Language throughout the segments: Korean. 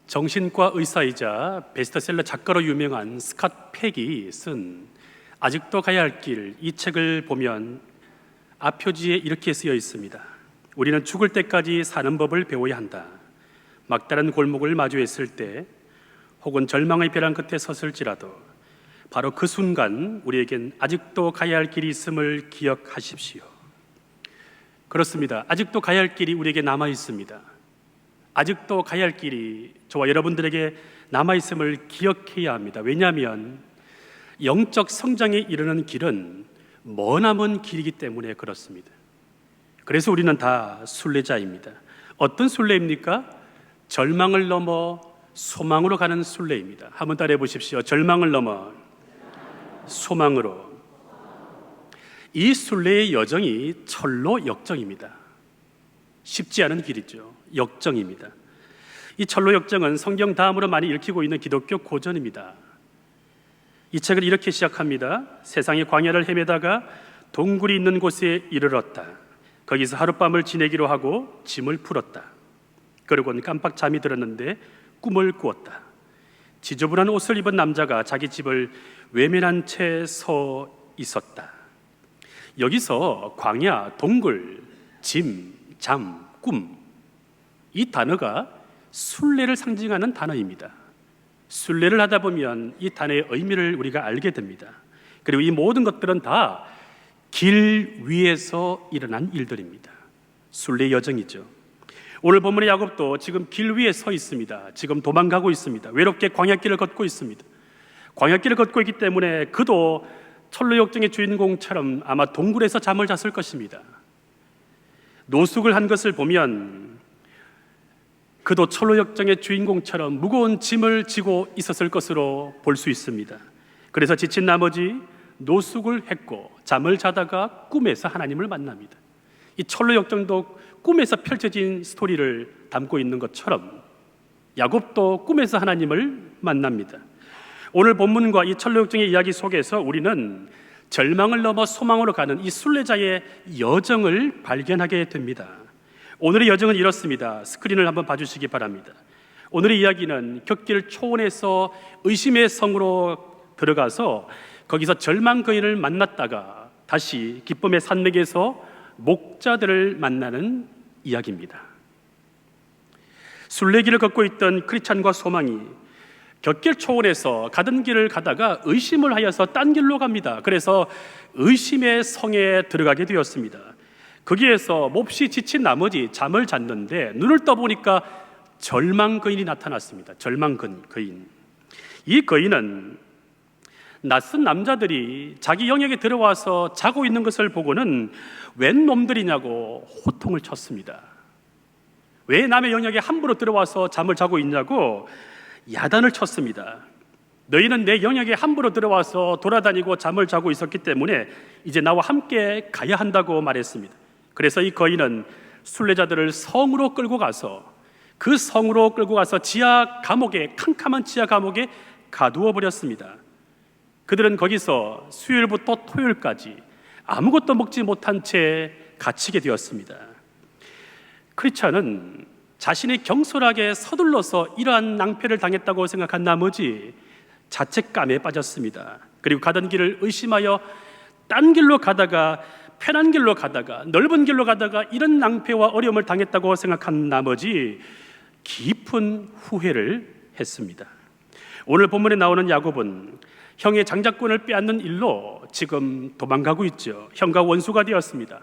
정신과 의사이자 베스트셀러 작가로 유명한 스캇 팩이 쓴 아직도 가야 할 길, 이 책을 보면 앞표지에 이렇게 쓰여 있습니다. 우리는 죽을 때까지 사는 법을 배워야 한다. 막다른 골목을 마주했을 때 혹은 절망의 벼랑 끝에 섰을지라도 바로 그 순간 우리에겐 아직도 가야 할 길이 있음을 기억하십시오. 그렇습니다. 아직도 가야 할 길이 우리에게 남아 있습니다. 아직도 가야 할 길이 저와 여러분들에게 남아 있음을 기억해야 합니다. 왜냐하면 영적 성장에 이르는 길은 머나먼 길이기 때문에 그렇습니다. 그래서 우리는 다 순례자입니다. 어떤 순례입니까? 절망을 넘어 소망으로 가는 순례입니다. 한번 따라해 보십시오. 절망을 넘어 소망으로. 이 순례의 여정이 철로 역정입니다. 쉽지 않은 길이죠. 역정입니다. 이 철로 역정은 성경 다음으로 많이 읽히고 있는 기독교 고전입니다. 이 책을 이렇게 시작합니다. 세상의 광야를 헤매다가 동굴이 있는 곳에 이르렀다. 거기서 하룻밤을 지내기로 하고 짐을 풀었다. 그러고는 깜빡 잠이 들었는데 꿈을 꾸었다. 지저분한 옷을 입은 남자가 자기 집을 외면한 채 서 있었다. 여기서 광야, 동굴, 짐, 잠, 꿈, 이 단어가 순례를 상징하는 단어입니다. 순례를 하다 보면 이 단어의 의미를 우리가 알게 됩니다. 그리고 이 모든 것들은 다 길 위에서 일어난 일들입니다. 순례 여정이죠. 오늘 본문의 야곱도 지금 길 위에 서 있습니다. 지금 도망가고 있습니다. 외롭게 광야길을 걷고 있습니다. 광야길을 걷고 있기 때문에 그도 철로 역정의 주인공처럼 아마 동굴에서 잠을 잤을 것입니다. 노숙을 한 것을 보면 그도 철로 역정의 주인공처럼 무거운 짐을 지고 있었을 것으로 볼 수 있습니다. 그래서 지친 나머지 노숙을 했고 잠을 자다가 꿈에서 하나님을 만납니다. 이 철로 역정도 꿈에서 펼쳐진 스토리를 담고 있는 것처럼 야곱도 꿈에서 하나님을 만납니다. 오늘 본문과 이 철로 역정의 이야기 속에서 우리는 절망을 넘어 소망으로 가는 이 순례자의 여정을 발견하게 됩니다. 오늘의 여정은 이렇습니다. 스크린을 한번 봐주시기 바랍니다. 오늘의 이야기는 격길 초원에서 의심의 성으로 들어가서 거기서 절망 거인을 만났다가 다시 기쁨의 산맥에서 목자들을 만나는 이야기입니다. 순례길을 걷고 있던 크리스찬과 소망이 격길 초원에서 가던 길을 가다가 의심을 하여서 딴 길로 갑니다. 그래서 의심의 성에 들어가게 되었습니다. 거기에서 몹시 지친 나머지 잠을 잤는데 눈을 떠보니까 절망 거인이 나타났습니다. 절망 거인. 이 거인은 낯선 남자들이 자기 영역에 들어와서 자고 있는 것을 보고는 웬 놈들이냐고 호통을 쳤습니다. 왜 남의 영역에 함부로 들어와서 잠을 자고 있냐고 야단을 쳤습니다. 너희는 내 영역에 함부로 들어와서 돌아다니고 잠을 자고 있었기 때문에 이제 나와 함께 가야 한다고 말했습니다. 그래서 이 거인은 순례자들을 성으로 끌고 가서 그 성으로 끌고 가서 지하 감옥에, 캄캄한 지하 감옥에 가두어 버렸습니다. 그들은 거기서 수요일부터 토요일까지 아무것도 먹지 못한 채 갇히게 되었습니다. 크리스찬은 자신이 경솔하게 서둘러서 이러한 낭패를 당했다고 생각한 나머지 자책감에 빠졌습니다. 그리고 가던 길을 의심하여 딴 길로 가다가, 편한 길로 가다가, 넓은 길로 가다가 이런 낭패와 어려움을 당했다고 생각한 나머지 깊은 후회를 했습니다. 오늘 본문에 나오는 야곱은 형의 장자권을 빼앗는 일로 지금 도망가고 있죠. 형과 원수가 되었습니다.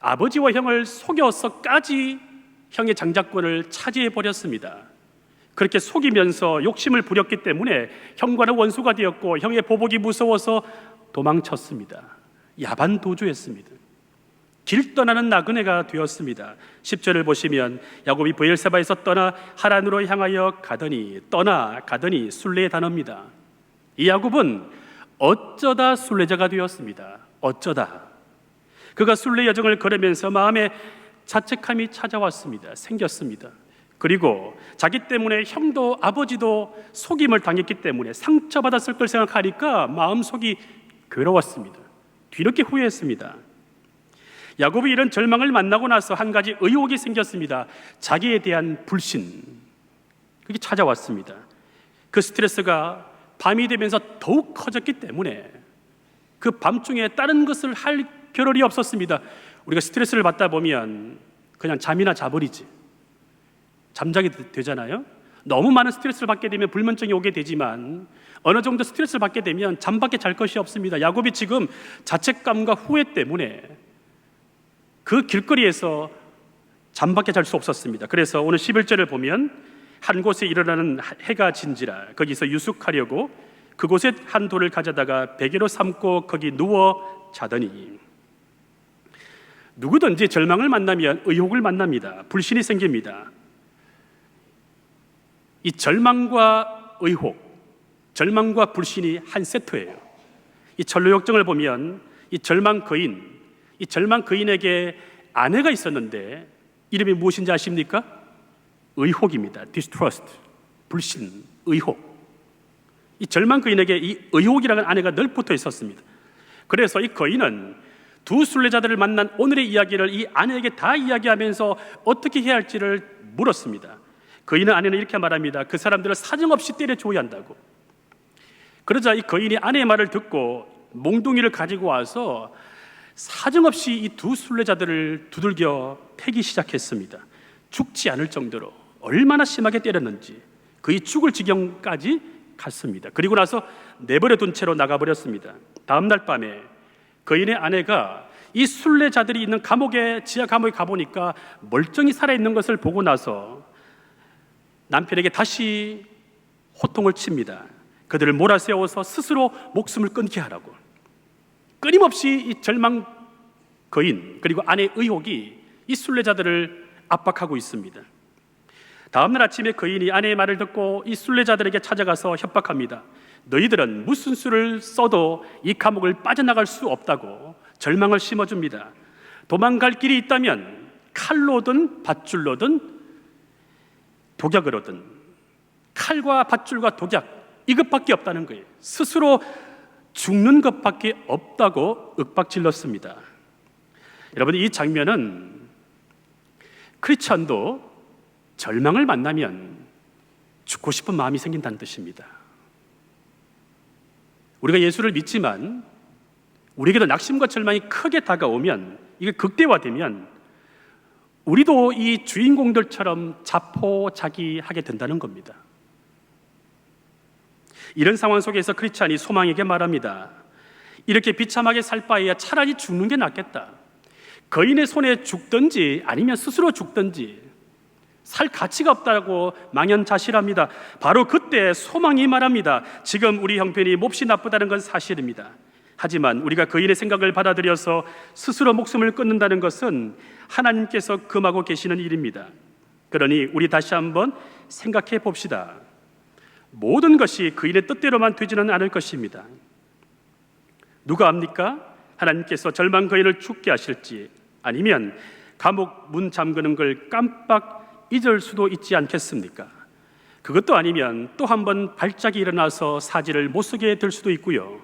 아버지와 형을 속여서까지 형의 장자권을 차지해 버렸습니다. 그렇게 속이면서 욕심을 부렸기 때문에 형과는 원수가 되었고 형의 보복이 무서워서 도망쳤습니다. 야반 도주했습니다. 길 떠나는 나그네가 되었습니다. 10절을 보시면 야곱이 브엘세바에서 떠나 하란으로 향하여 가더니, 떠나 가더니 순례의 단어입니다. 이 야곱은 어쩌다 순례자가 되었습니다. 어쩌다. 그가 순례 여정을 걸으면서 마음에 자책감이 찾아왔습니다. 생겼습니다. 그리고 자기 때문에 형도 아버지도 속임을 당했기 때문에 상처받았을 걸 생각하니까 마음속이 괴로웠습니다. 뒤늦게 후회했습니다. 야곱이 이런 절망을 만나고 나서 한 가지 의혹이 생겼습니다. 자기에 대한 불신. 그게 찾아왔습니다. 그 스트레스가 밤이 되면서 더욱 커졌기 때문에 그 밤중에 다른 것을 할 겨를이 없었습니다. 우리가 스트레스를 받다 보면 그냥 잠이나 자버리지, 잠자게 되잖아요. 너무 많은 스트레스를 받게 되면 불면증이 오게 되지만 어느 정도 스트레스를 받게 되면 잠밖에 잘 것이 없습니다. 야곱이 지금 자책감과 후회 때문에 그 길거리에서 잠밖에 잘 수 없었습니다. 그래서 오늘 11절을 보면 한 곳에 일어나는 해가 진지라 거기서 유숙하려고 그곳에 한 돌을 가져다가 베개로 삼고 거기 누워 자더니, 누구든지 절망을 만나면 의혹을 만납니다. 불신이 생깁니다. 이 절망과 의혹, 절망과 불신이 한 세트예요. 이 철로역정을 보면 이 절망 거인에게 아내가 있었는데 이름이 무엇인지 아십니까? 의혹입니다. distrust, 불신, 의혹. 이 절망 거인에게 이 의혹이라는 아내가 늘 붙어 있었습니다. 그래서 이 거인은 두 순례자들을 만난 오늘의 이야기를 이 아내에게 다 이야기하면서 어떻게 해야 할지를 물었습니다. 거인의 아내는 이렇게 말합니다. 그 사람들을 사정없이 때려줘야 한다고. 그러자 이 거인이 아내의 말을 듣고 몽둥이를 가지고 와서 사정없이 이 두 순례자들을 두들겨 패기 시작했습니다. 죽지 않을 정도로 얼마나 심하게 때렸는지 거의 죽을 지경까지 갔습니다. 그리고 나서 내버려 둔 채로 나가버렸습니다. 다음 날 밤에 거인의 아내가 이 순례자들이 있는 지하 감옥에 가보니까 멀쩡히 살아있는 것을 보고 나서 남편에게 다시 호통을 칩니다. 그들을 몰아세워서 스스로 목숨을 끊게 하라고. 끊임없이 이 절망 거인 그리고 아내의 의혹이 이 순례자들을 압박하고 있습니다. 다음 날 아침에 거인이 아내의 말을 듣고 이 순례자들에게 찾아가서 협박합니다. 너희들은 무슨 수를 써도 이 감옥을 빠져나갈 수 없다고 절망을 심어줍니다. 도망갈 길이 있다면 칼로든 밧줄로든 독약으로든, 칼과 밧줄과 독약 이것밖에 없다는 거예요. 스스로 죽는 것밖에 없다고 윽박질렀습니다. 여러분, 이 장면은 크리스천도 절망을 만나면 죽고 싶은 마음이 생긴다는 뜻입니다. 우리가 예수를 믿지만 우리에게도 낙심과 절망이 크게 다가오면, 이게 극대화되면 우리도 이 주인공들처럼 자포자기하게 된다는 겁니다. 이런 상황 속에서 크리스찬이 소망에게 말합니다. 이렇게 비참하게 살 바에야 차라리 죽는 게 낫겠다. 거인의 손에 죽든지 아니면 스스로 죽든지 살 가치가 없다고 망연자실합니다. 바로 그때 소망이 말합니다. 지금 우리 형편이 몹시 나쁘다는 건 사실입니다. 하지만 우리가 거인의 생각을 받아들여서 스스로 목숨을 끊는다는 것은 하나님께서 금하고 계시는 일입니다. 그러니 우리 다시 한번 생각해 봅시다. 모든 것이 거인의 뜻대로만 되지는 않을 것입니다. 누가 압니까? 하나님께서 절망 거인을 죽게 하실지, 아니면 감옥 문 잠그는 걸 깜빡 잊을 수도 있지 않겠습니까? 그것도 아니면 또 한 번 발작이 일어나서 사지를 못 쓰게 될 수도 있고요.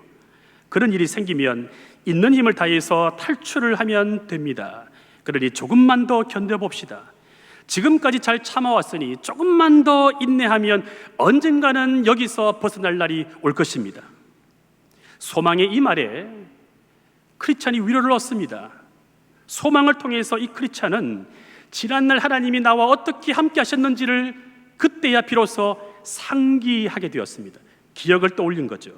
그런 일이 생기면 있는 힘을 다해서 탈출을 하면 됩니다. 그러니 조금만 더 견뎌봅시다. 지금까지 잘 참아왔으니 조금만 더 인내하면 언젠가는 여기서 벗어날 날이 올 것입니다. 소망의 이 말에 크리스찬이 위로를 얻습니다. 소망을 통해서 이 크리스찬은 지난날 하나님이 나와 어떻게 함께 하셨는지를 그때야 비로소 상기하게 되었습니다. 기억을 떠올린 거죠.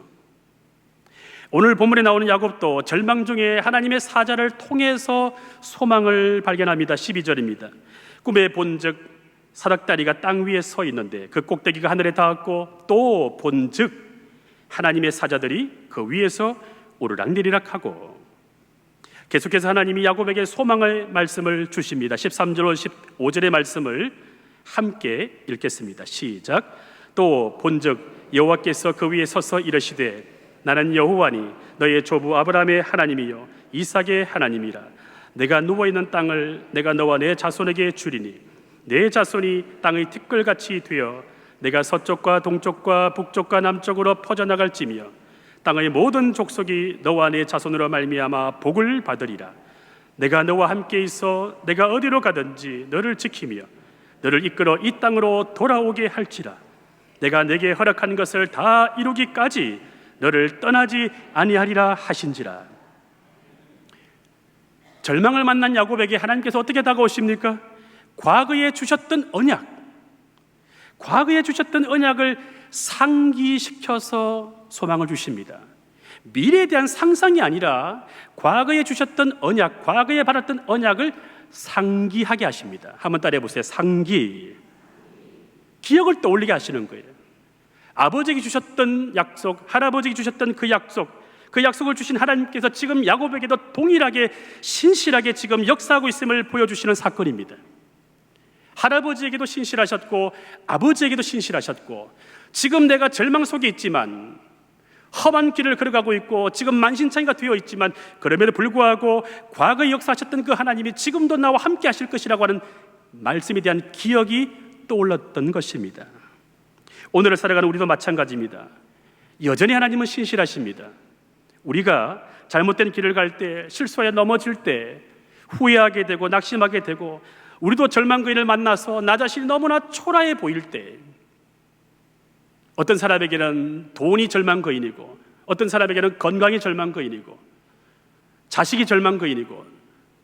오늘 본문에 나오는 야곱도 절망 중에 하나님의 사자를 통해서 소망을 발견합니다. 12절입니다. 꿈에 본즉 사닥다리가 땅 위에 서 있는데 그 꼭대기가 하늘에 닿았고, 또 본즉 하나님의 사자들이 그 위에서 오르락내리락 하고. 계속해서 하나님이 야곱에게 소망의 말씀을 주십니다. 13절 15절의 말씀을 함께 읽겠습니다. 시작. 또 본즉 여호와께서 그 위에 서서 이르시되 나는 여호와니 너의 조부 아브라함의 하나님이요 이삭의 하나님이라. 내가 누워있는 땅을 내가 너와 내 자손에게 주리니 내 자손이 땅의 티끌같이 되어 내가 서쪽과 동쪽과 북쪽과 남쪽으로 퍼져나갈지며 땅의 모든 족속이 너와 내 자손으로 말미암아 복을 받으리라. 내가 너와 함께 있어 내가 어디로 가든지 너를 지키며 너를 이끌어 이 땅으로 돌아오게 할지라. 내가 내게 허락한 것을 다 이루기까지 너를 떠나지 아니하리라 하신지라. 절망을 만난 야곱에게 하나님께서 어떻게 다가오십니까? 과거에 주셨던 언약을 상기시켜서 소망을 주십니다. 미래에 대한 상상이 아니라 과거에 주셨던 언약, 과거에 받았던 언약을 상기하게 하십니다. 한번 따라해 보세요. 상기. 기억을 떠올리게 하시는 거예요. 아버지에게 주셨던 약속, 할아버지에게 주셨던 그 약속을 주신 하나님께서 지금 야곱에게도 동일하게 신실하게 지금 역사하고 있음을 보여주시는 사건입니다. 할아버지에게도 신실하셨고 아버지에게도 신실하셨고, 지금 내가 절망 속에 있지만, 험한 길을 걸어가고 있고 지금 만신창이가 되어 있지만, 그럼에도 불구하고 과거에 역사하셨던 그 하나님이 지금도 나와 함께 하실 것이라고 하는 말씀에 대한 기억이 떠올랐던 것입니다. 오늘을 살아가는 우리도 마찬가지입니다. 여전히 하나님은 신실하십니다. 우리가 잘못된 길을 갈 때, 실수하여 넘어질 때, 후회하게 되고 낙심하게 되고, 우리도 절망거인을 만나서 나 자신이 너무나 초라해 보일 때, 어떤 사람에게는 돈이 절망거인이고, 어떤 사람에게는 건강이 절망거인이고, 자식이 절망거인이고,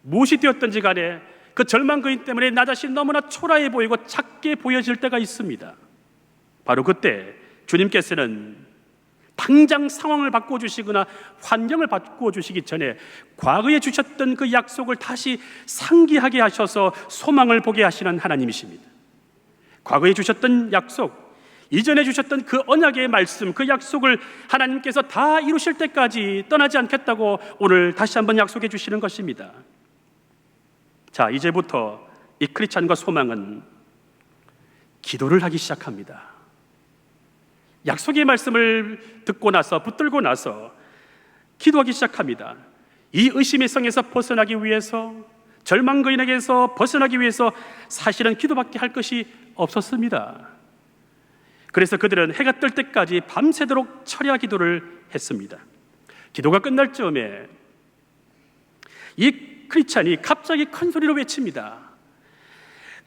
무엇이 되었든지 간에 그 절망거인 때문에 나 자신이 너무나 초라해 보이고 작게 보여질 때가 있습니다. 바로 그때 주님께서는 당장 상황을 바꿔주시거나 환경을 바꿔주시기 전에 과거에 주셨던 그 약속을 다시 상기하게 하셔서 소망을 보게 하시는 하나님이십니다. 과거에 주셨던 약속, 이전에 주셨던 그 언약의 말씀, 그 약속을 하나님께서 다 이루실 때까지 떠나지 않겠다고 오늘 다시 한번 약속해 주시는 것입니다. 자, 이제부터 이 크리스찬과 소망은 기도를 하기 시작합니다. 약속의 말씀을 듣고 나서, 붙들고 나서 기도하기 시작합니다. 이 의심의 성에서 벗어나기 위해서, 절망거인에게서 벗어나기 위해서 사실은 기도밖에 할 것이 없었습니다. 그래서 그들은 해가 뜰 때까지 밤새도록 철야 기도를 했습니다. 기도가 끝날 즈음에 이 크리스찬이 갑자기 큰 소리로 외칩니다.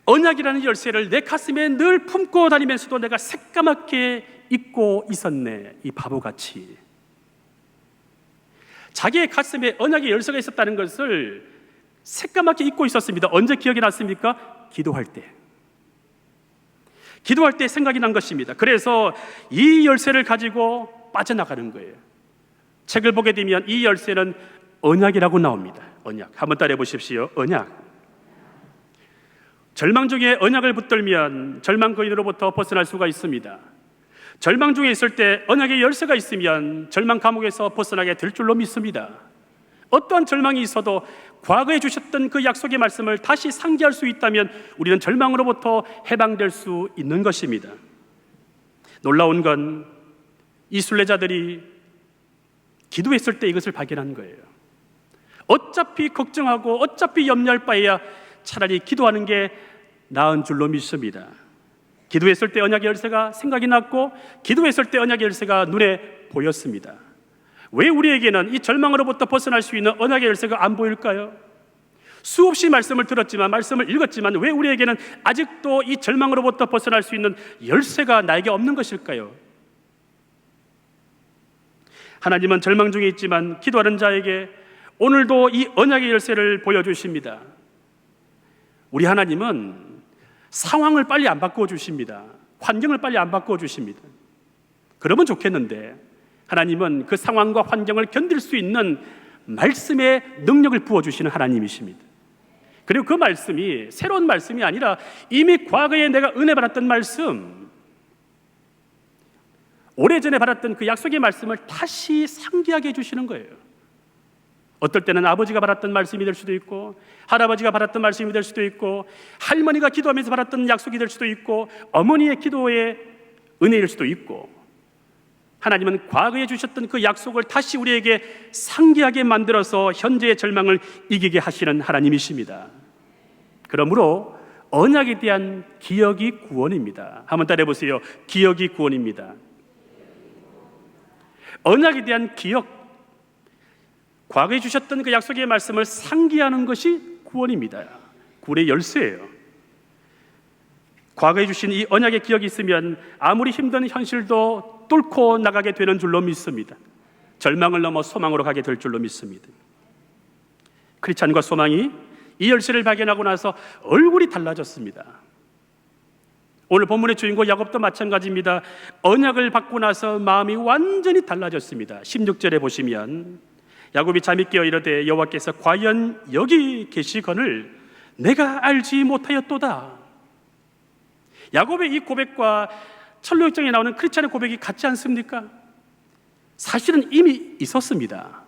언약이라는 열쇠를 내 가슴에 늘 품고 다니면서도 내가 새까맣게 잊고 있었네, 이 바보같이. 자기의 가슴에 언약의 열쇠가 있었다는 것을 새까맣게 잊고 있었습니다. 언제 기억이 났습니까? 기도할 때 생각이 난 것입니다. 그래서 이 열쇠를 가지고 빠져나가는 거예요. 책을 보게 되면 이 열쇠는 언약이라고 나옵니다. 언약. 한번 따라해 보십시오. 언약. 절망 중에 언약을 붙들면 절망거인으로부터 벗어날 수가 있습니다. 절망 중에 있을 때 언약의 열쇠가 있으면 절망 감옥에서 벗어나게 될 줄로 믿습니다. 어떠한 절망이 있어도 과거에 주셨던 그 약속의 말씀을 다시 상기할 수 있다면 우리는 절망으로부터 해방될 수 있는 것입니다. 놀라운 건 이 순례자들이 기도했을 때 이것을 발견한 거예요. 어차피 걱정하고 어차피 염려할 바에야 차라리 기도하는 게 나은 줄로 믿습니다. 기도했을 때 언약의 열쇠가 생각이 났고, 기도했을 때 언약의 열쇠가 눈에 보였습니다. 왜 우리에게는 이 절망으로부터 벗어날 수 있는 언약의 열쇠가 안 보일까요? 수없이 말씀을 들었지만, 말씀을 읽었지만 왜 우리에게는 아직도 이 절망으로부터 벗어날 수 있는 열쇠가 나에게 없는 것일까요? 하나님은 절망 중에 있지만 기도하는 자에게 오늘도 이 언약의 열쇠를 보여주십니다. 우리 하나님은 상황을 빨리 안 바꿔주십니다. 환경을 빨리 안 바꿔주십니다. 그러면 좋겠는데 하나님은 그 상황과 환경을 견딜 수 있는 말씀의 능력을 부어주시는 하나님이십니다. 그리고 그 말씀이 새로운 말씀이 아니라 이미 과거에 내가 은혜 받았던 말씀, 오래전에 받았던 그 약속의 말씀을 다시 상기하게 해주시는 거예요. 어떨 때는 아버지가 받았던 말씀이 될 수도 있고, 할아버지가 받았던 말씀이 될 수도 있고, 할머니가 기도하면서 받았던 약속이 될 수도 있고, 어머니의 기도의 은혜일 수도 있고, 하나님은 과거에 주셨던 그 약속을 다시 우리에게 상기하게 만들어서 현재의 절망을 이기게 하시는 하나님이십니다. 그러므로 언약에 대한 기억이 구원입니다. 한번 따라해 보세요. 기억이 구원입니다. 언약에 대한 기억, 과거에 주셨던 그 약속의 말씀을 상기하는 것이 구원입니다. 구원의 열쇠예요. 과거에 주신 이 언약의 기억이 있으면 아무리 힘든 현실도 뚫고 나가게 되는 줄로 믿습니다. 절망을 넘어 소망으로 가게 될 줄로 믿습니다. 크리스찬과 소망이 이 열쇠를 발견하고 나서 얼굴이 달라졌습니다. 오늘 본문의 주인공 야곱도 마찬가지입니다. 언약을 받고 나서 마음이 완전히 달라졌습니다. 16절에 보시면 야곱이 잠이 깨어 이르되 여호와께서 과연 여기 계시거늘 내가 알지 못하였도다. 야곱의 이 고백과 철로역정에 나오는 크리스찬의 고백이 같지 않습니까? 사실은 이미 있었습니다.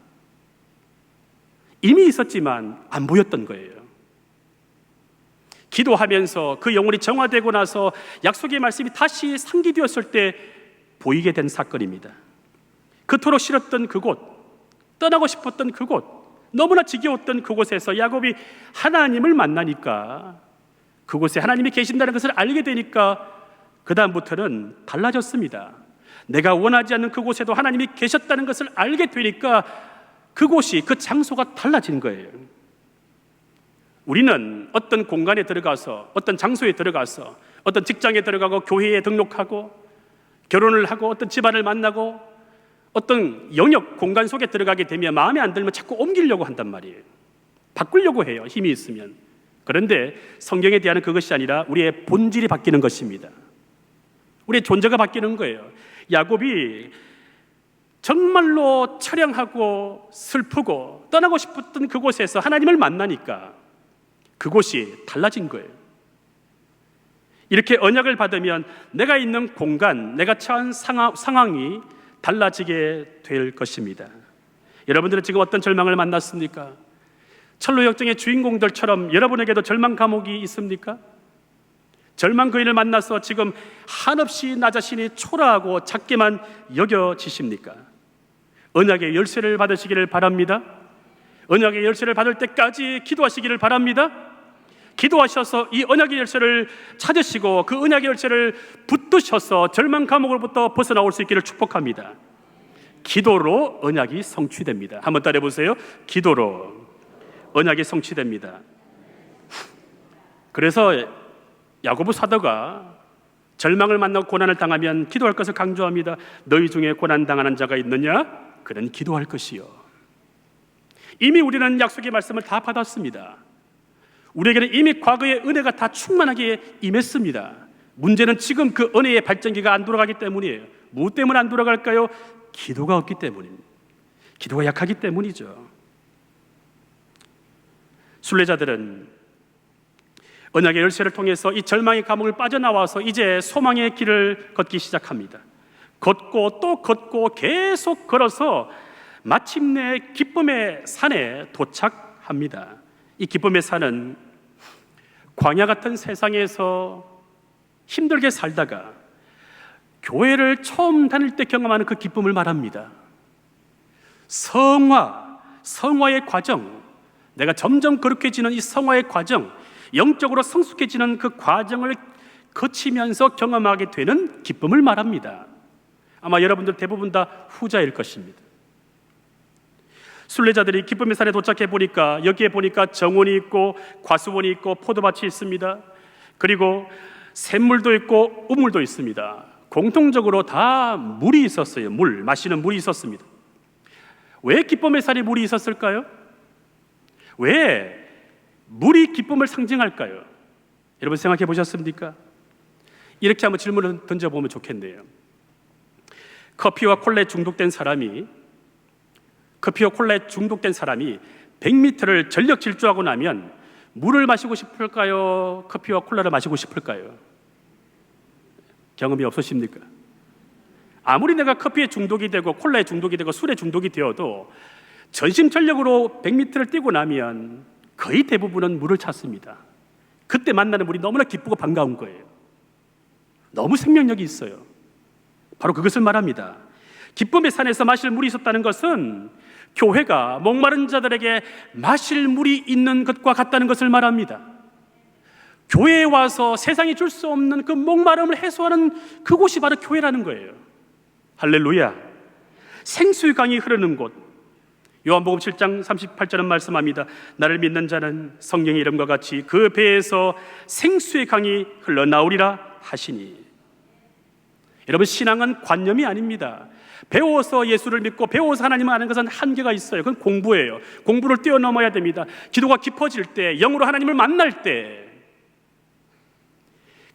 이미 있었지만 안 보였던 거예요. 기도하면서 그 영혼이 정화되고 나서 약속의 말씀이 다시 상기되었을 때 보이게 된 사건입니다. 그토록 싫었던 그곳, 떠나고 싶었던 그곳, 너무나 지겨웠던 그곳에서 야곱이 하나님을 만나니까, 그곳에 하나님이 계신다는 것을 알게 되니까 그 다음부터는 달라졌습니다. 내가 원하지 않는 그곳에도 하나님이 계셨다는 것을 알게 되니까 그곳이, 그 장소가 달라진 거예요. 우리는 어떤 공간에 들어가서, 어떤 장소에 들어가서, 어떤 직장에 들어가고 교회에 등록하고 결혼을 하고 어떤 집안을 만나고 어떤 영역, 공간 속에 들어가게 되면 마음에 안 들면 자꾸 옮기려고 한단 말이에요. 바꾸려고 해요, 힘이 있으면. 그런데 성경에 대한 그것이 아니라 우리의 본질이 바뀌는 것입니다. 우리의 존재가 바뀌는 거예요. 야곱이 정말로 처량하고 슬프고 떠나고 싶었던 그곳에서 하나님을 만나니까 그곳이 달라진 거예요. 이렇게 언약을 받으면 내가 있는 공간, 내가 처한 상황이 달라지게 될 것입니다. 여러분들은 지금 어떤 절망을 만났습니까? 철로역정의 주인공들처럼 여러분에게도 절망 감옥이 있습니까? 절망 그인을 만나서 지금 한없이 나 자신이 초라하고 작게만 여겨지십니까? 언약의 열쇠를 받으시기를 바랍니다. 언약의 열쇠를 받을 때까지 기도하시기를 바랍니다. 기도하셔서 이 언약의 열쇠를 찾으시고 그 언약의 열쇠를 붙드셔서 절망 감옥으로부터 벗어나올 수 있기를 축복합니다. 기도로 언약이 성취됩니다. 한번 따라해 보세요. 기도로 언약이 성취됩니다. 그래서 야고보 사도가 절망을 만나고 고난을 당하면 기도할 것을 강조합니다. 너희 중에 고난 당하는 자가 있느냐? 그는 기도할 것이요. 이미 우리는 약속의 말씀을 다 받았습니다. 우리에게는 이미 과거의 은혜가 다 충만하게 임했습니다. 문제는 지금 그 은혜의 발전기가 안 돌아가기 때문이에요. 무엇 때문에 안 돌아갈까요? 기도가 없기 때문입니다. 기도가 약하기 때문이죠. 순례자들은 언약의 열쇠를 통해서 이 절망의 감옥을 빠져나와서 이제 소망의 길을 걷기 시작합니다. 걷고 또 걷고 계속 걸어서 마침내 기쁨의 산에 도착합니다. 이 기쁨의 산은 광야 같은 세상에서 힘들게 살다가 교회를 처음 다닐 때 경험하는 그 기쁨을 말합니다. 성화의 과정, 내가 점점 거룩해지는 이 성화의 과정, 영적으로 성숙해지는 그 과정을 거치면서 경험하게 되는 기쁨을 말합니다. 아마 여러분들 대부분 다 후자일 것입니다. 순례자들이 기쁨의 산에 도착해 보니까 여기에 보니까 정원이 있고 과수원이 있고 포도밭이 있습니다. 그리고 샘물도 있고 우물도 있습니다. 공통적으로 다 물이 있었어요. 마시는 물이 있었습니다. 왜 기쁨의 산에 물이 있었을까요? 왜 물이 기쁨을 상징할까요? 여러분 생각해 보셨습니까? 이렇게 한번 질문을 던져보면 좋겠네요. 커피와 콜라에 중독된 사람이 100m를 전력 질주하고 나면 물을 마시고 싶을까요? 커피와 콜라를 마시고 싶을까요? 경험이 없으십니까? 아무리 내가 커피에 중독이 되고 콜라에 중독이 되고 술에 중독이 되어도 전심전력으로 100m를 뛰고 나면 거의 대부분은 물을 찾습니다. 그때 만나는 물이 너무나 기쁘고 반가운 거예요. 너무 생명력이 있어요. 바로 그것을 말합니다. 기쁨의 산에서 마실 물이 있었다는 것은 교회가 목마른 자들에게 마실 물이 있는 것과 같다는 것을 말합니다. 교회에 와서 세상이 줄 수 없는 그 목마름을 해소하는 그곳이 바로 교회라는 거예요. 할렐루야. 생수의 강이 흐르는 곳, 요한복음 7장 38절은 말씀합니다. 나를 믿는 자는 성령의 이름과 같이 그 배에서 생수의 강이 흘러나오리라 하시니. 여러분, 신앙은 관념이 아닙니다. 배워서 예수를 믿고 배워서 하나님을 아는 것은 한계가 있어요. 그건 공부예요. 공부를 뛰어넘어야 됩니다. 기도가 깊어질 때, 영으로 하나님을 만날 때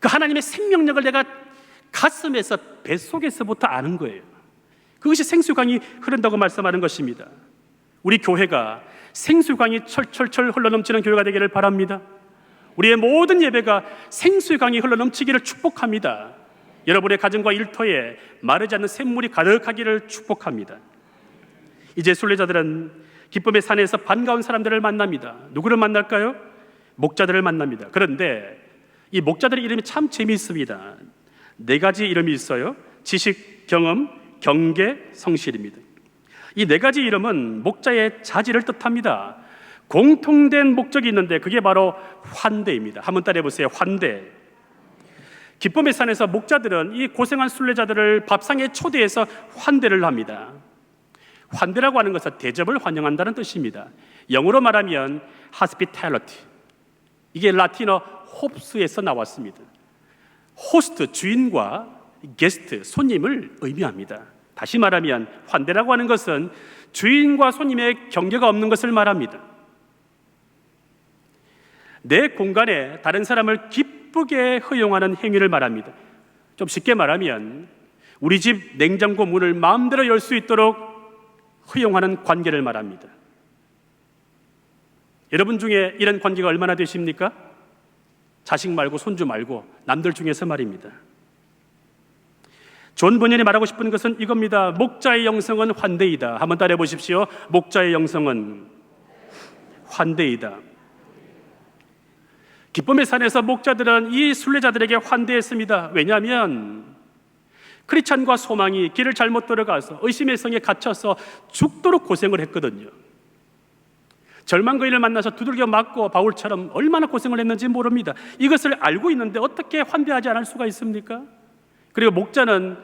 그 하나님의 생명력을 내가 가슴에서, 뱃속에서부터 아는 거예요. 그것이 생수강이 흐른다고 말씀하는 것입니다. 우리 교회가 생수강이 철철철 흘러넘치는 교회가 되기를 바랍니다. 우리의 모든 예배가 생수강이 흘러넘치기를 축복합니다. 여러분의 가정과 일터에 마르지 않는 샘물이 가득하기를 축복합니다. 이제 순례자들은 기쁨의 산에서 반가운 사람들을 만납니다. 누구를 만날까요? 목자들을 만납니다. 그런데 이 목자들의 이름이 참 재미있습니다. 4가지 이름이 있어요. 지식, 경험, 경계, 성실입니다. 이 4가지 이름은 목자의 자질을 뜻합니다. 공통된 목적이 있는데 그게 바로 환대입니다. 한번 따라해 보세요. 환대. 기쁨의 산에서 목자들은 이 고생한 순례자들을 밥상에 초대해서 환대를 합니다. 환대라고 하는 것은 대접을 환영한다는 뜻입니다. 영어로 말하면 hospitality. 이게 라틴어 홉스에서 나왔습니다. 호스트, 주인과 게스트, 손님을 의미합니다. 다시 말하면 환대라고 하는 것은 주인과 손님의 경계가 없는 것을 말합니다. 내 공간에 다른 사람을 기쁘게 허용하는 행위를 말합니다. 좀 쉽게 말하면 우리 집 냉장고 문을 마음대로 열 수 있도록 허용하는 관계를 말합니다. 여러분 중에 이런 관계가 얼마나 되십니까? 자식 말고 손주 말고 남들 중에서 말입니다. 존 번연이 말하고 싶은 것은 이겁니다. 목자의 영성은 환대이다. 한번 따라해 보십시오. 목자의 영성은 환대이다. 기쁨의 산에서 목자들은 이 순례자들에게 환대했습니다. 왜냐하면 크리스찬과 소망이 길을 잘못 들어가서 의심의 성에 갇혀서 죽도록 고생을 했거든요. 절망거인을 만나서 두들겨 맞고 바울처럼 얼마나 고생을 했는지 모릅니다. 이것을 알고 있는데 어떻게 환대하지 않을 수가 있습니까? 그리고 목자는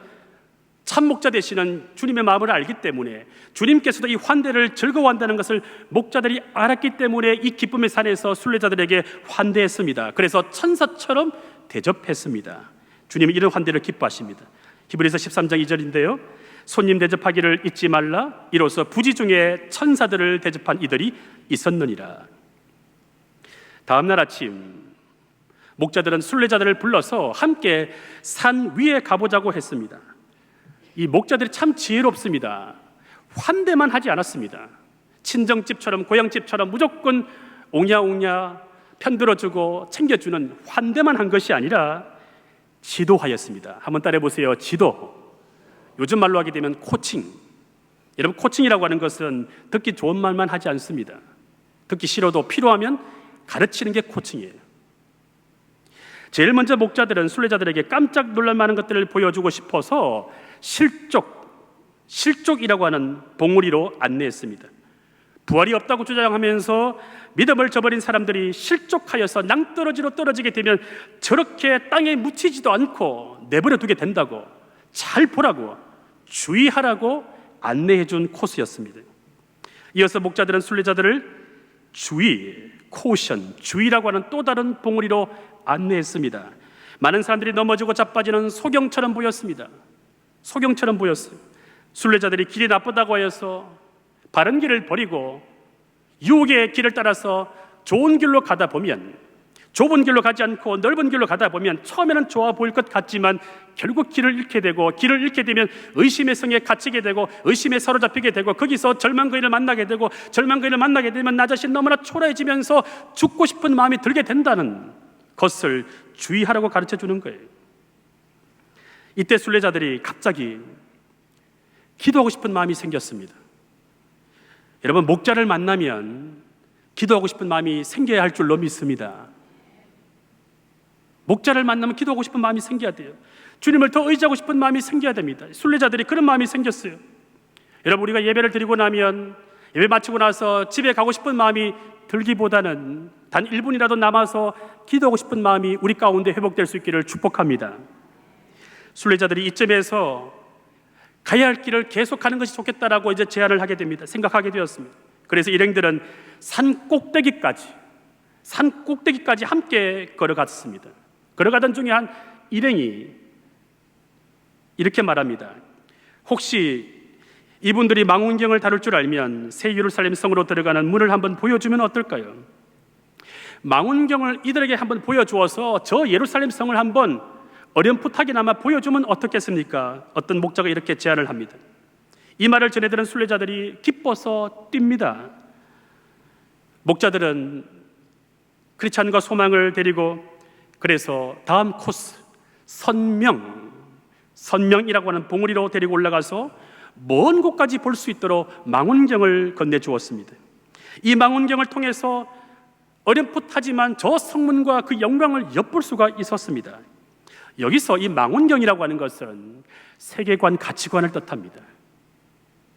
참 목자 되시는 주님의 마음을 알기 때문에 주님께서도 이 환대를 즐거워한다는 것을 목자들이 알았기 때문에 이 기쁨의 산에서 순례자들에게 환대했습니다. 그래서 천사처럼 대접했습니다. 주님이 이런 환대를 기뻐하십니다. 히브리서 13장 2절인데요. 손님 대접하기를 잊지 말라. 이로써 부지 중에 천사들을 대접한 이들이 있었느니라. 다음 날 아침 목자들은 순례자들을 불러서 함께 산 위에 가보자고 했습니다. 이 목자들이 참 지혜롭습니다. 환대만 하지 않았습니다. 친정집처럼 고향집처럼 무조건 옹야옹야 편들어주고 챙겨주는 환대만 한 것이 아니라 지도하였습니다. 한번 따라해 보세요. 지도. 요즘 말로 하게 되면 코칭. 여러분, 코칭이라고 하는 것은 듣기 좋은 말만 하지 않습니다. 듣기 싫어도 필요하면 가르치는 게 코칭이에요. 제일 먼저 목자들은 순례자들에게 깜짝 놀랄 만한 것들을 보여주고 싶어서 실족이라고 하는 봉우리로 안내했습니다. 부활이 없다고 주장하면서 믿음을 저버린 사람들이 실족하여서 낭떠러지로 떨어지게 되면 저렇게 땅에 묻히지도 않고 내버려 두게 된다고, 잘 보라고, 주의하라고 안내해 준 코스였습니다. 이어서 목자들은 순례자들을 주의라고 하는 또 다른 봉우리로 안내했습니다. 많은 사람들이 넘어지고 자빠지는 소경처럼 보였습니다. 소경처럼 보였어요. 순례자들이 길이 나쁘다고 하여서 바른 길을 버리고 유혹의 길을 따라서 좋은 길로 가다 보면, 좁은 길로 가지 않고 넓은 길로 가다 보면 처음에는 좋아 보일 것 같지만 결국 길을 잃게 되고, 길을 잃게 되면 의심의 성에 갇히게 되고, 의심에 사로잡히게 되고, 거기서 절망거인을 만나게 되고, 절망거인을 만나게 되면 나 자신 너무나 초라해지면서 죽고 싶은 마음이 들게 된다는 것을 주의하라고 가르쳐 주는 거예요. 이때 순례자들이 갑자기 기도하고 싶은 마음이 생겼습니다. 여러분, 목자를 만나면 기도하고 싶은 마음이 생겨야 할 줄로 믿습니다. 목자를 만나면 기도하고 싶은 마음이 생겨야 돼요. 주님을 더 의지하고 싶은 마음이 생겨야 됩니다. 순례자들이 그런 마음이 생겼어요. 여러분, 우리가 예배를 드리고 나면, 예배 마치고 나서 집에 가고 싶은 마음이 들기보다는 단 1분이라도 남아서 기도하고 싶은 마음이 우리 가운데 회복될 수 있기를 축복합니다. 순례자들이 이쯤에서 가야 할 길을 계속하는 것이 좋겠다라고 이제 제안을 하게 됩니다. 생각하게 되었습니다. 그래서 일행들은 산 꼭대기까지 함께 걸어갔습니다. 걸어가던 중에 한 일행이 이렇게 말합니다. 혹시 이분들이 망원경을 다룰 줄 알면 새 예루살렘 성으로 들어가는 문을 한번 보여주면 어떨까요? 망원경을 이들에게 한번 보여주어서 저 예루살렘 성을 한번 어렴풋하게나마 보여주면 어떻겠습니까? 어떤 목자가 이렇게 제안을 합니다. 이 말을 전해 들은 순례자들이 기뻐서 뜁니다. 목자들은 크리스찬과 소망을 데리고 그래서 다음 코스 선명이라고 하는 봉우리로 데리고 올라가서 먼 곳까지 볼 수 있도록 망원경을 건네주었습니다. 이 망원경을 통해서 어렴풋하지만 저 성문과 그 영광을 엿볼 수가 있었습니다. 여기서 이 망원경이라고 하는 것은 세계관, 가치관을 뜻합니다.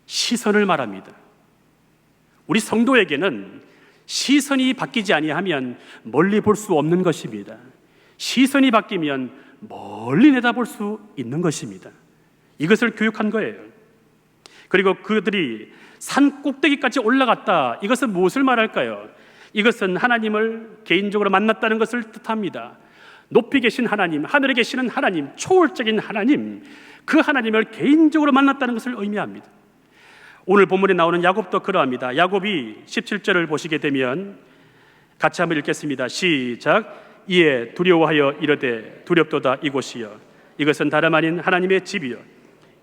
시선을 말합니다. 우리 성도에게는 시선이 바뀌지 아니하면 멀리 볼 수 없는 것입니다. 시선이 바뀌면 멀리 내다볼 수 있는 것입니다. 이것을 교육한 거예요. 그리고 그들이 산 꼭대기까지 올라갔다. 이것은 무엇을 말할까요? 이것은 하나님을 개인적으로 만났다는 것을 뜻합니다. 높이 계신 하나님, 하늘에 계시는 하나님, 초월적인 하나님, 그 하나님을 개인적으로 만났다는 것을 의미합니다. 오늘 본문에 나오는 야곱도 그러합니다. 야곱이 17절을 보시게 되면 같이 한번 읽겠습니다. 시작. 이에 두려워하여 이르되 두렵도다 이곳이여 이것은 다름 아닌 하나님의 집이여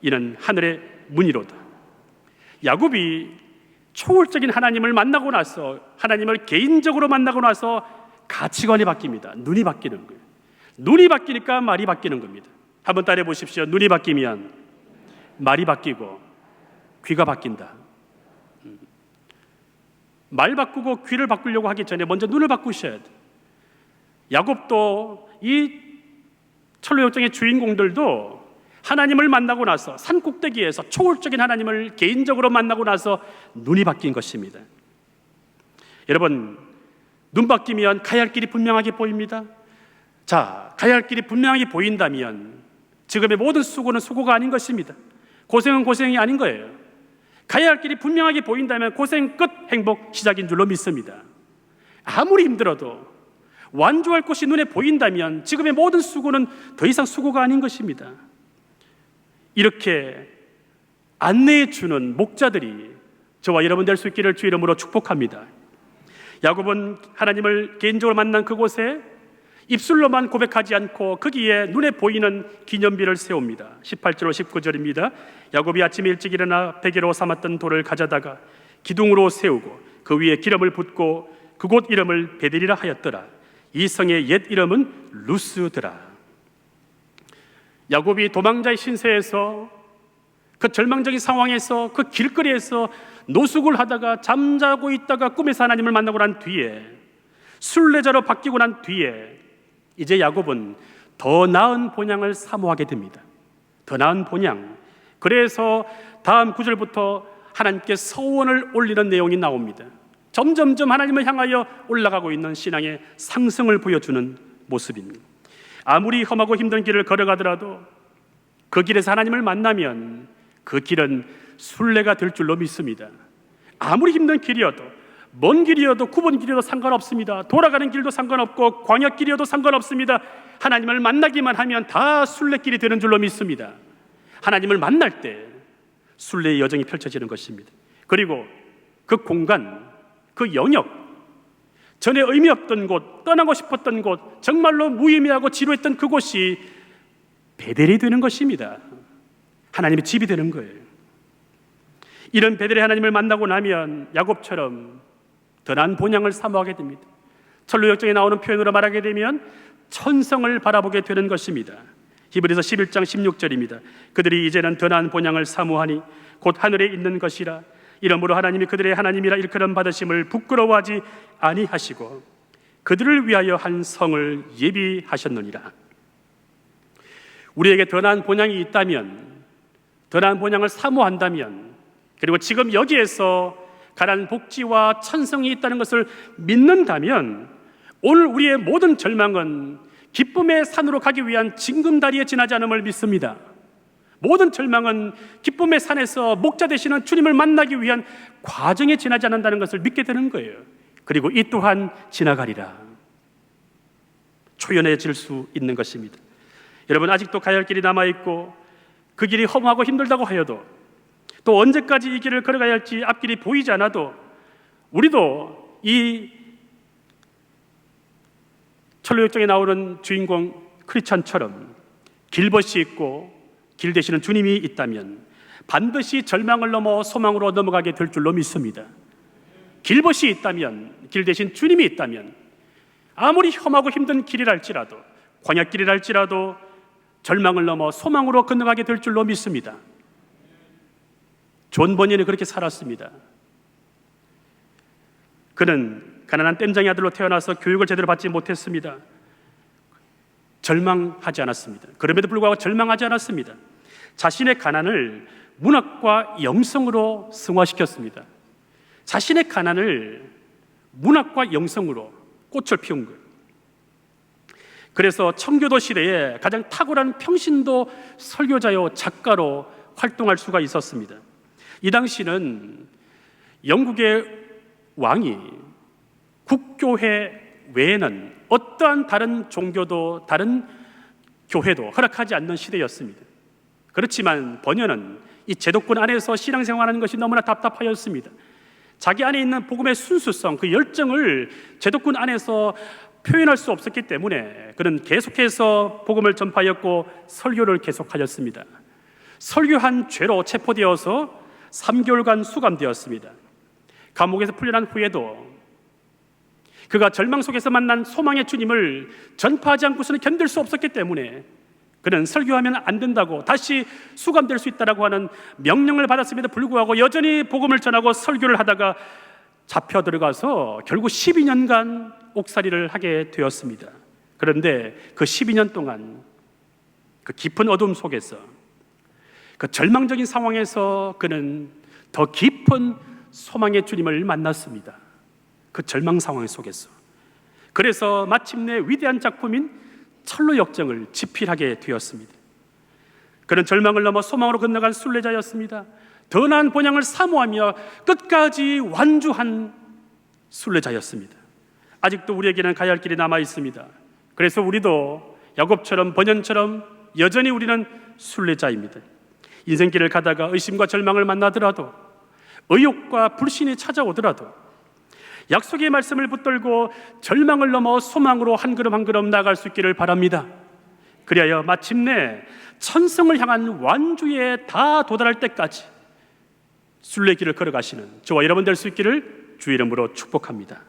이는 하늘의 문이로다. 야곱이 초월적인 하나님을 만나고 나서, 하나님을 개인적으로 만나고 나서 가치관이 바뀝니다. 눈이 바뀌는 거예요. 눈이 바뀌니까 말이 바뀌는 겁니다. 한번 따라해 보십시오. 눈이 바뀌면 말이 바뀌고 귀가 바뀐다. 말 바꾸고 귀를 바꾸려고 하기 전에 먼저 눈을 바꾸셔야 돼요. 야곱도 이 철로역정의 주인공들도 하나님을 만나고 나서 산 꼭대기에서 초월적인 하나님을 개인적으로 만나고 나서 눈이 바뀐 것입니다. 여러분, 눈 바뀌면 가야 할 길이 분명하게 보입니다. 자, 가야 할 길이 분명하게 보인다면 지금의 모든 수고는 수고가 아닌 것입니다. 고생은 고생이 아닌 거예요. 가야 할 길이 분명하게 보인다면 고생 끝, 행복 시작인 줄로 믿습니다. 아무리 힘들어도 완주할 곳이 눈에 보인다면 지금의 모든 수고는 더 이상 수고가 아닌 것입니다. 이렇게 안내해 주는 목자들이 저와 여러분 될 수 있기를 주 이름으로 축복합니다. 야곱은 하나님을 개인적으로 만난 그곳에 입술로만 고백하지 않고 거기에 눈에 보이는 기념비를 세웁니다. 18절 19절입니다. 야곱이 아침에 일찍 일어나 베개로 삼았던 돌을 가져다가 기둥으로 세우고 그 위에 기름을 붓고 그곳 이름을 베델이라 하였더라. 이 성의 옛 이름은 루스더라. 야곱이 도망자의 신세에서 그 절망적인 상황에서 그 길거리에서 노숙을 하다가 잠자고 있다가 꿈에서 하나님을 만나고 난 뒤에 순례자로 바뀌고 난 뒤에 이제 야곱은 더 나은 본향을 사모하게 됩니다. 더 나은 본향. 그래서 다음 9절부터 하나님께 서원을 올리는 내용이 나옵니다. 점점점 하나님을 향하여 올라가고 있는 신앙의 상승을 보여주는 모습입니다. 아무리 험하고 힘든 길을 걸어가더라도 그 길에서 하나님을 만나면 그 길은 순례가 될 줄로 믿습니다. 아무리 힘든 길이어도, 먼 길이어도, 굽은 길이어도 상관없습니다. 돌아가는 길도 상관없고 광야길이어도 상관없습니다. 하나님을 만나기만 하면 다 순례길이 되는 줄로 믿습니다. 하나님을 만날 때 순례의 여정이 펼쳐지는 것입니다. 그리고 그 공간, 그 영역, 전에 의미 없던 곳, 떠나고 싶었던 곳, 정말로 무의미하고 지루했던 그곳이 베델이 되는 것입니다. 하나님의 집이 되는 거예요. 이런 베델의 하나님을 만나고 나면 야곱처럼 더 나은 본향을 사모하게 됩니다. 철로역정에 나오는 표현으로 말하게 되면 천성을 바라보게 되는 것입니다. 히브리서 11장 16절입니다. 그들이 이제는 더 나은 본향을 사모하니 곧 하늘에 있는 것이라. 이러므로 하나님이 그들의 하나님이라 일컬음 받으심을 부끄러워하지 아니하시고 그들을 위하여 한 성을 예비하셨느니라. 우리에게 더 나은 본향이 있다면, 더 나은 본향을 사모한다면, 그리고 지금 여기에서 가난 복지와 천성이 있다는 것을 믿는다면 오늘 우리의 모든 절망은 기쁨의 산으로 가기 위한 징검다리에 지나지 않음을 믿습니다. 모든 절망은 기쁨의 산에서 목자 되시는 주님을 만나기 위한 과정에 지나지 않는다는 것을 믿게 되는 거예요. 그리고 이 또한 지나가리라. 초연해질 수 있는 것입니다. 여러분, 아직도 가야 할 길이 남아있고 그 길이 험하고 힘들다고 하여도, 또 언제까지 이 길을 걸어가야 할지 앞길이 보이지 않아도, 우리도 이 철로역정에 나오는 주인공 크리스찬처럼 길벗이 있고 길 되시는 주님이 있다면 반드시 절망을 넘어 소망으로 넘어가게 될 줄로 믿습니다. 길벗이 있다면, 길 대신 주님이 있다면, 아무리 험하고 힘든 길이랄지라도, 광야길이랄지라도 절망을 넘어 소망으로 건너가게 될 줄로 믿습니다. 존 버니는 그렇게 살았습니다. 그는 가난한 땜장의 아들로 태어나서 교육을 제대로 받지 못했습니다. 절망하지 않았습니다. 그럼에도 불구하고 절망하지 않았습니다. 자신의 가난을 문학과 영성으로 승화시켰습니다. 자신의 가난을 문학과 영성으로 꽃을 피운 거예요. 그래서 청교도 시대에 가장 탁월한 평신도 설교자요 작가로 활동할 수가 있었습니다. 이 당시는 영국의 왕이 국교회 외에는 어떠한 다른 종교도 다른 교회도 허락하지 않는 시대였습니다. 그렇지만 버녀는 이 제도권 안에서 신앙생활하는 것이 너무나 답답하였습니다. 자기 안에 있는 복음의 순수성, 그 열정을 제도권 안에서 표현할 수 없었기 때문에 그는 계속해서 복음을 전파하였고 설교를 계속하였습니다. 설교한 죄로 체포되어서 3개월간 수감되었습니다. 감옥에서 풀려난 후에도 그가 절망 속에서 만난 소망의 주님을 전파하지 않고서는 견딜 수 없었기 때문에 그는 설교하면 안 된다고, 다시 수감될 수 있다고 하는 명령을 받았음에도 불구하고 여전히 복음을 전하고 설교를 하다가 잡혀 들어가서 결국 12년간 옥살이를 하게 되었습니다. 그런데 그 12년 동안 그 깊은 어둠 속에서, 그 절망적인 상황에서 그는 더 깊은 소망의 주님을 만났습니다. 그 절망 상황 속에서. 그래서 마침내 위대한 작품인 철로역정을 집필하게 되었습니다. 그는 절망을 넘어 소망으로 건너간 순례자였습니다. 더 나은 본향을 사모하며 끝까지 완주한 순례자였습니다. 아직도 우리에게는 가야 할 길이 남아 있습니다. 그래서 우리도 야곱처럼 번연처럼 여전히 우리는 순례자입니다. 인생길을 가다가 의심과 절망을 만나더라도, 의욕과 불신이 찾아오더라도 약속의 말씀을 붙들고 절망을 넘어 소망으로 한 걸음 한 걸음 나아갈 수 있기를 바랍니다. 그리하여 마침내 천성을 향한 완주에 다 도달할 때까지 순례길을 걸어가시는 저와 여러분 될 수 있기를 주의 이름으로 축복합니다.